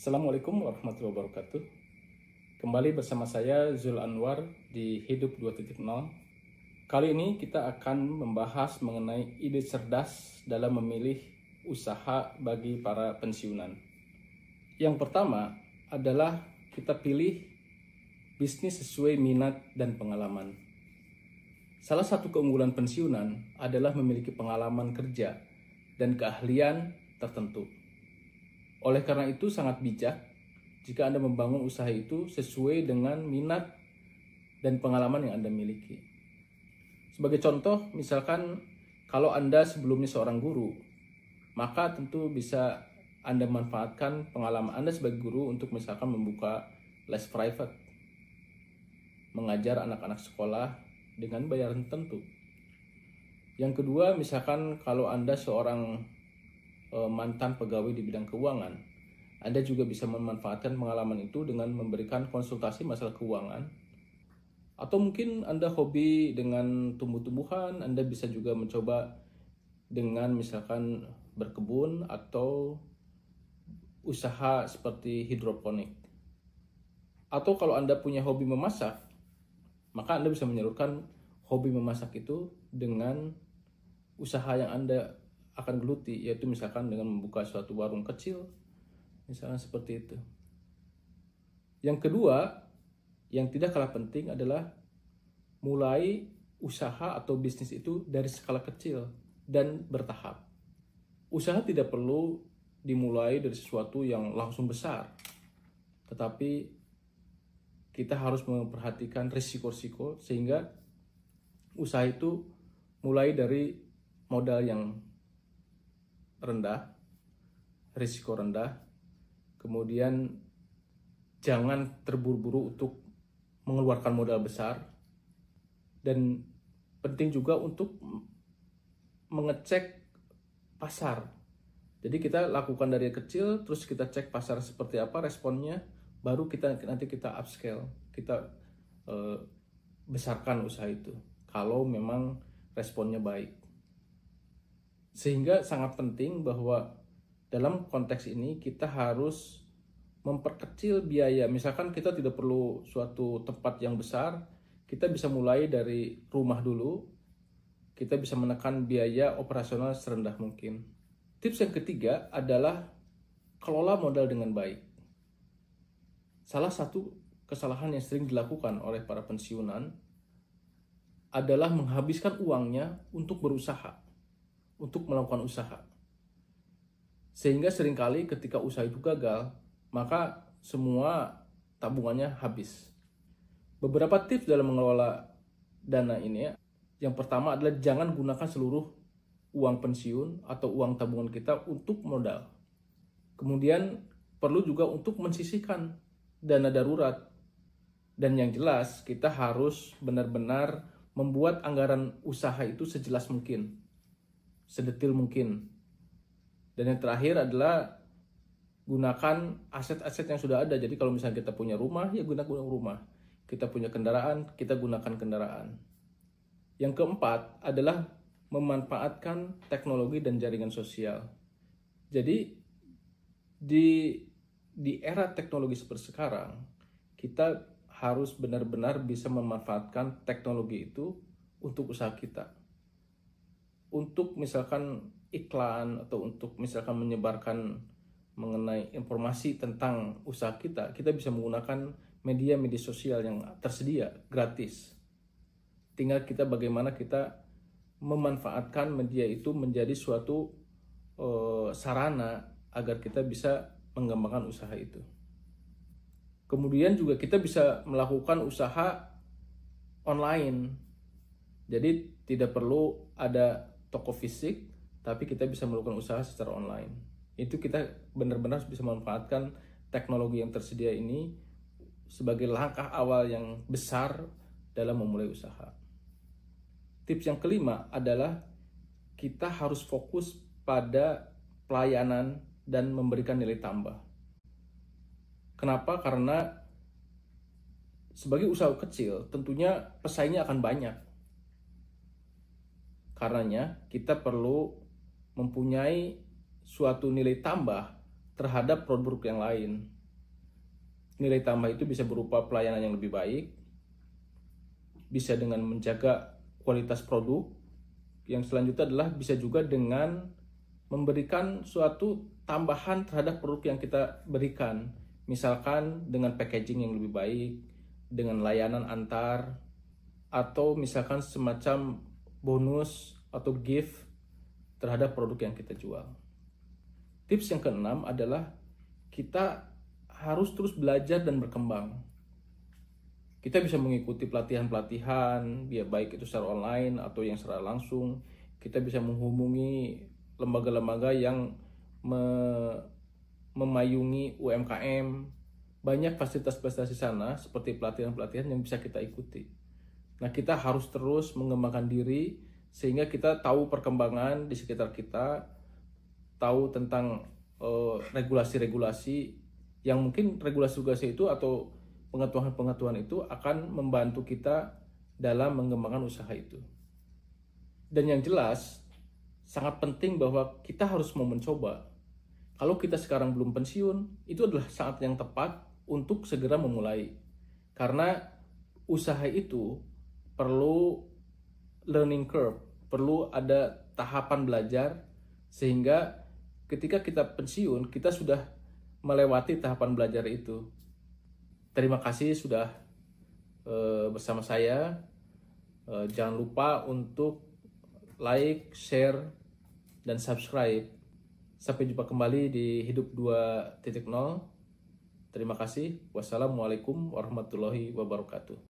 Assalamualaikum warahmatullahi wabarakatuh. Kembali bersama saya Zul Anwar di Hidup 2.0. Kali ini kita akan membahas mengenai ide cerdas dalam memilih usaha bagi para pensiunan. Yang pertama adalah kita pilih bisnis sesuai minat dan pengalaman. Salah satu keunggulan pensiunan adalah memiliki pengalaman kerja dan keahlian tertentu. Oleh karena itu sangat bijak jika Anda membangun usaha itu sesuai dengan minat dan pengalaman yang Anda miliki. Sebagai contoh, misalkan kalau Anda sebelumnya seorang guru, maka tentu bisa Anda manfaatkan pengalaman Anda sebagai guru untuk misalkan membuka les private, mengajar anak-anak sekolah dengan bayaran tertentu. Yang kedua, misalkan kalau Anda seorang mantan pegawai di bidang keuangan, Anda juga bisa memanfaatkan pengalaman itu dengan memberikan konsultasi masalah keuangan. Atau mungkin Anda hobi dengan tumbuh-tumbuhan, Anda bisa juga mencoba dengan misalkan berkebun atau usaha seperti hidroponik. Atau kalau Anda punya hobi memasak, maka Anda bisa menyalurkan hobi memasak itu dengan usaha yang Anda akan geluti, yaitu misalkan dengan membuka suatu warung kecil, misalkan seperti itu. Yang kedua, yang tidak kalah penting adalah mulai usaha atau bisnis itu dari skala kecil dan bertahap. Usaha tidak perlu dimulai dari sesuatu yang langsung besar, tetapi kita harus memperhatikan risiko-risiko sehingga usaha itu mulai dari modal yang rendah, risiko rendah, kemudian jangan terburu-buru untuk mengeluarkan modal besar, dan penting juga untuk mengecek pasar. Jadi kita lakukan dari kecil, terus kita cek pasar seperti apa responnya, baru nanti kita upscale, kita besarkan usaha itu kalau memang responnya baik. Sehingga sangat penting bahwa dalam konteks ini kita harus memperkecil biaya. Misalkan kita tidak perlu suatu tempat yang besar, kita bisa mulai dari rumah dulu. Kita bisa menekan biaya operasional serendah mungkin. Tips yang ketiga adalah kelola modal dengan baik. Salah satu kesalahan yang sering dilakukan oleh para pensiunan adalah menghabiskan uangnya untuk berusaha, untuk melakukan usaha. Sehingga seringkali ketika usaha itu gagal, maka semua tabungannya habis. Beberapa tips dalam mengelola dana ini, yang pertama adalah jangan gunakan seluruh uang pensiun atau uang tabungan kita untuk modal. Kemudian perlu juga untuk mensisihkan dana darurat. Dan yang jelas kita harus benar-benar membuat anggaran usaha itu sejelas mungkin, sedetil mungkin. Dan yang terakhir adalah gunakan aset-aset yang sudah ada. Jadi kalau misalnya kita punya rumah, ya gunakan rumah. Kita punya kendaraan, kita gunakan kendaraan. Yang keempat adalah memanfaatkan teknologi dan jaringan sosial. Jadi di era teknologi seperti sekarang, kita harus benar-benar bisa memanfaatkan teknologi itu untuk usaha kita. Untuk misalkan iklan atau untuk misalkan menyebarkan mengenai informasi tentang usaha kita, kita bisa menggunakan media sosial yang tersedia gratis. Tinggal kita bagaimana kita memanfaatkan media itu menjadi suatu sarana agar kita bisa mengembangkan usaha itu. Kemudian juga kita bisa melakukan usaha online. Jadi tidak perlu ada toko fisik, tapi kita bisa melakukan usaha secara online. Itu kita benar-benar bisa memanfaatkan teknologi yang tersedia ini sebagai langkah awal yang besar dalam memulai usaha. Tips yang kelima adalah kita harus fokus pada pelayanan dan memberikan nilai tambah. Kenapa? Karena sebagai usaha kecil tentunya pesaingnya akan banyak. Karenanya kita perlu mempunyai suatu nilai tambah terhadap produk yang lain. Nilai tambah itu bisa berupa pelayanan yang lebih baik, bisa dengan menjaga kualitas produk, yang selanjutnya adalah bisa juga dengan memberikan suatu tambahan terhadap produk yang kita berikan. Misalkan dengan packaging yang lebih baik, dengan layanan antar, atau misalkan semacam bonus atau gift terhadap produk yang kita jual. Tips yang keenam adalah kita harus terus belajar dan berkembang. Kita bisa mengikuti pelatihan-pelatihan, ya baik itu secara online atau yang secara langsung. Kita bisa menghubungi lembaga-lembaga yang memayungi UMKM. Banyak fasilitas-fasilitas di sana seperti pelatihan-pelatihan yang bisa kita ikuti. Nah, kita harus terus mengembangkan diri sehingga kita tahu perkembangan di sekitar kita, tahu tentang regulasi-regulasi yang mungkin regulasi-regulasi itu atau pengetahuan-pengetahuan itu akan membantu kita dalam mengembangkan usaha itu. Dan yang jelas, sangat penting bahwa kita harus mau mencoba. Kalau kita sekarang belum pensiun, itu adalah saat yang tepat untuk segera memulai. Karena usaha itu perlu learning curve, perlu ada tahapan belajar, sehingga ketika kita pensiun, kita sudah melewati tahapan belajar itu. Terima kasih sudah bersama saya. Jangan lupa untuk like, share, dan subscribe. Sampai jumpa kembali di Hidup 2.0. Terima kasih. Wassalamualaikum warahmatullahi wabarakatuh.